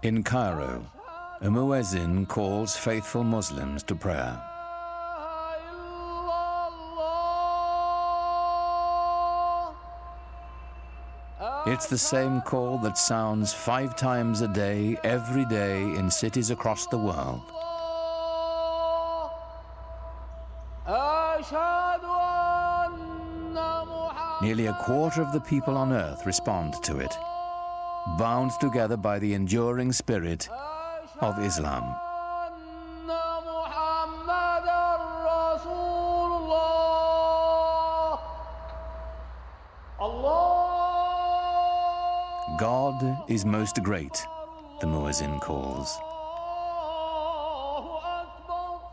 In Cairo, a muezzin calls faithful Muslims to prayer. It's the same call that sounds 5 times a day, every day, in cities across the world. Nearly a quarter of the people on earth respond to it, bound together by the enduring spirit of Islam. God is most great, the muezzin calls.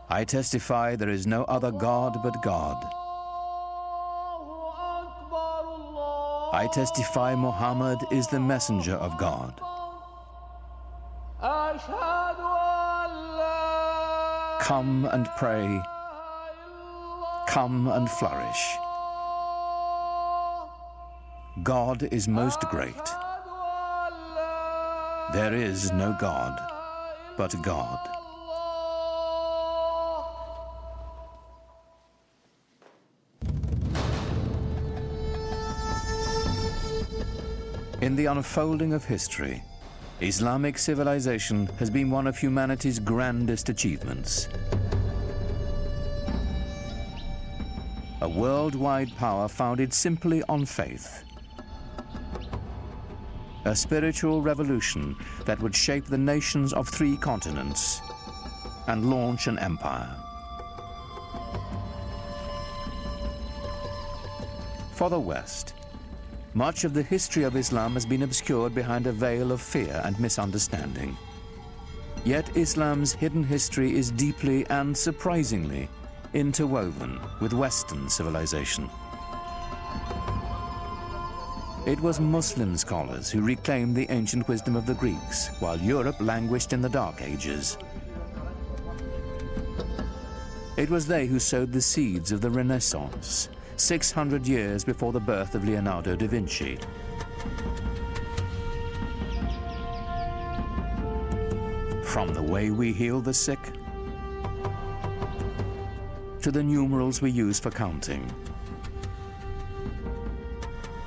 I testify there is no other God but God. I testify Muhammad is the messenger of God. Come and pray. Come and flourish. God is most great. There is no God but God. In the unfolding of history, Islamic civilization has been one of humanity's grandest achievements. A worldwide power founded simply on faith. A spiritual revolution that would shape the nations of 3 continents and launch an empire. For the West, much of the history of Islam has been obscured behind a veil of fear and misunderstanding. Yet Islam's hidden history is deeply and surprisingly interwoven with Western civilization. It was Muslim scholars who reclaimed the ancient wisdom of the Greeks, while Europe languished in the Dark Ages. It was they who sowed the seeds of the Renaissance, 600 years before the birth of Leonardo da Vinci. From the way we heal the sick to the numerals we use for counting,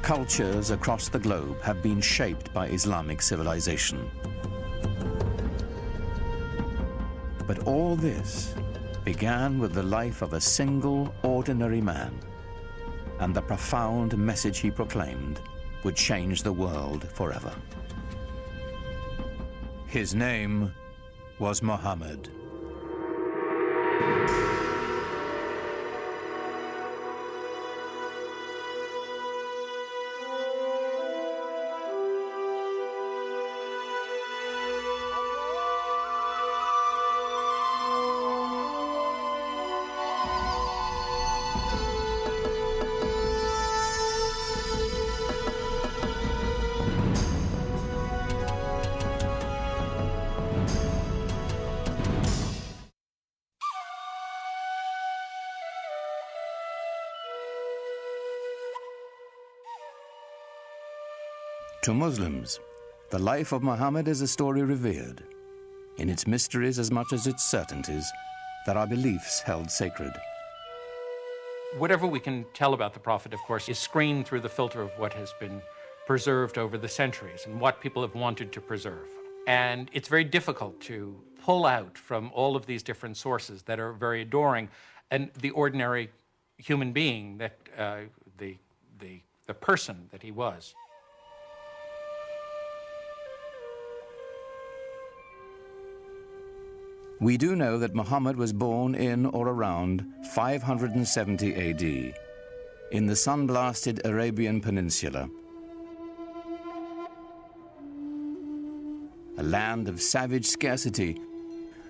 cultures across the globe have been shaped by Islamic civilization. But all this began with the life of a single, ordinary man, and the profound message he proclaimed would change the world forever. His name was Muhammad. To Muslims, the life of Muhammad is a story revered, in its mysteries as much as its certainties, that our beliefs held sacred. Whatever we can tell about the Prophet, of course, is screened through the filter of what has been preserved over the centuries and what people have wanted to preserve. And it's very difficult to pull out from all of these different sources that are very adoring and the ordinary human being that the person that he was. We do know that Muhammad was born in or around 570 AD in the sun-blasted Arabian Peninsula, a land of savage scarcity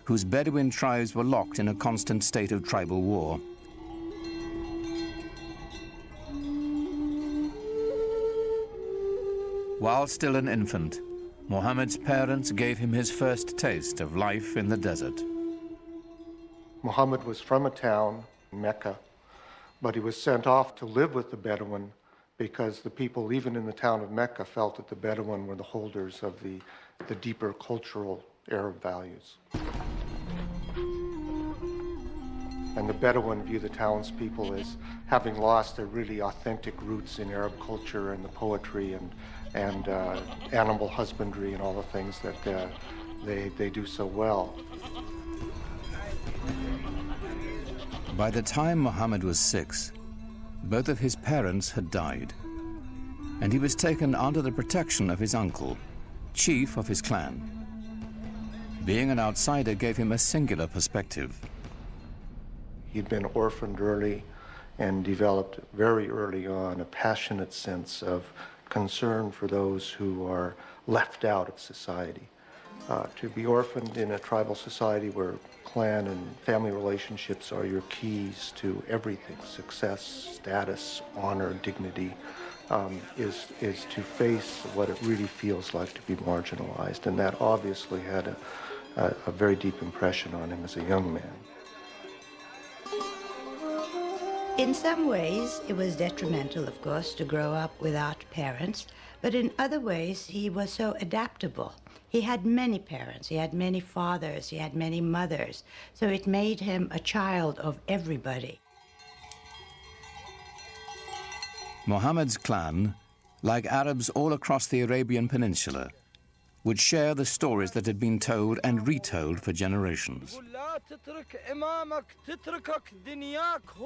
whose Bedouin tribes were locked in a constant state of tribal war. While still an infant, Muhammad's parents gave him his first taste of life in the desert. Muhammad was from a town, Mecca, but he was sent off to live with the Bedouin because the people, even in the town of Mecca, felt that the Bedouin were the holders of the deeper cultural Arab values. And the Bedouin view the townspeople as having lost their really authentic roots in Arab culture and the poetry and animal husbandry and all the things that they do so well. By the time Muhammad was 6, both of his parents had died, and he was taken under the protection of his uncle, chief of his clan. Being an outsider gave him a singular perspective. He'd been orphaned early and developed very early on a passionate sense of concern for those who are left out of society. To be orphaned in a tribal society where clan and family relationships are your keys to everything, success, status, honor, dignity, is to face what it really feels like to be marginalized. And that obviously had a very deep impression on him as a young man. In some ways, it was detrimental, of course, to grow up without parents, but in other ways, he was so adaptable. He had many parents, he had many fathers, he had many mothers, so it made him a child of everybody. Muhammad's clan, like Arabs all across the Arabian Peninsula, would share the stories that had been told and retold for generations.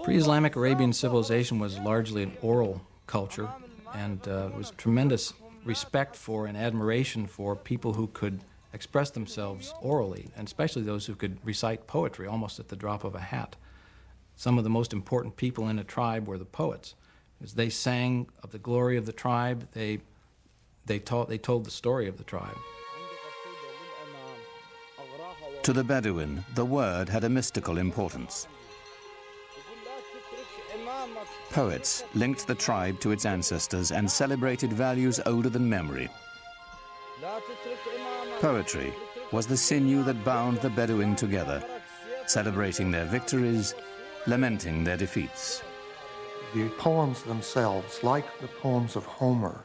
Pre-Islamic Arabian civilization was largely an oral culture, and was tremendous respect for and admiration for people who could express themselves orally, and especially those who could recite poetry almost at the drop of a hat. Some of the most important people in a tribe were the poets. As they sang of the glory of the tribe, they told the story of the tribe. To the Bedouin, the word had a mystical importance. Poets linked the tribe to its ancestors and celebrated values older than memory. Poetry was the sinew that bound the Bedouin together, celebrating their victories, lamenting their defeats. The poems themselves, like the poems of Homer,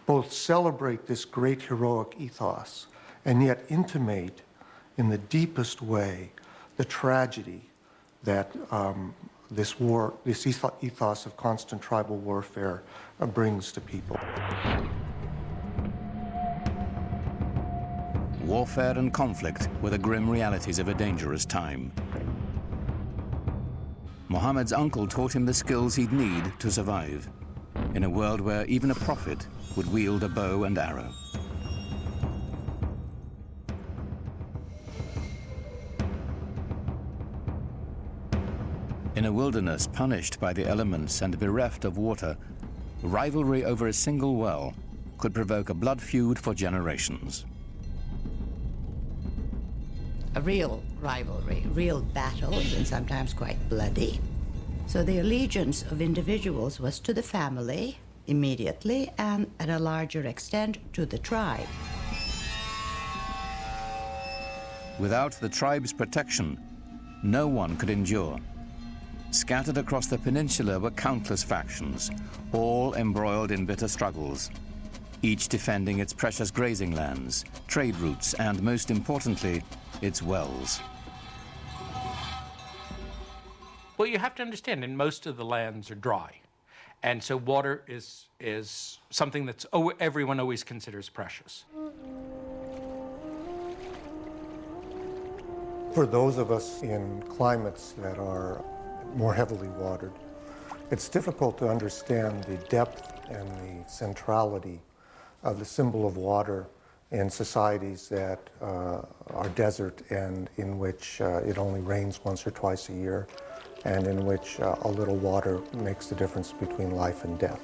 both celebrate this great heroic ethos and yet intimate in the deepest way the tragedy that this ethos of constant tribal warfare brings to people. Warfare and conflict were the grim realities of a dangerous time. Muhammad's uncle taught him the skills he'd need to survive in a world where even a prophet would wield a bow and arrow. In a wilderness punished by the elements and bereft of water, rivalry over a single well could provoke a blood feud for generations. A real rivalry, real battles, and sometimes quite bloody. So the allegiance of individuals was to the family, immediately, and at a larger extent to the tribe. Without the tribe's protection, no one could endure. Scattered across the peninsula were countless factions, all embroiled in bitter struggles, each defending its precious grazing lands, trade routes, and most importantly, its wells. Well, you have to understand, and most of the lands are dry. And so water is something that's everyone always considers precious. For those of us in climates that are more heavily watered, it's difficult to understand the depth and the centrality of the symbol of water in societies that are desert and in which it only rains once or twice a year, and in which a little water makes the difference between life and death.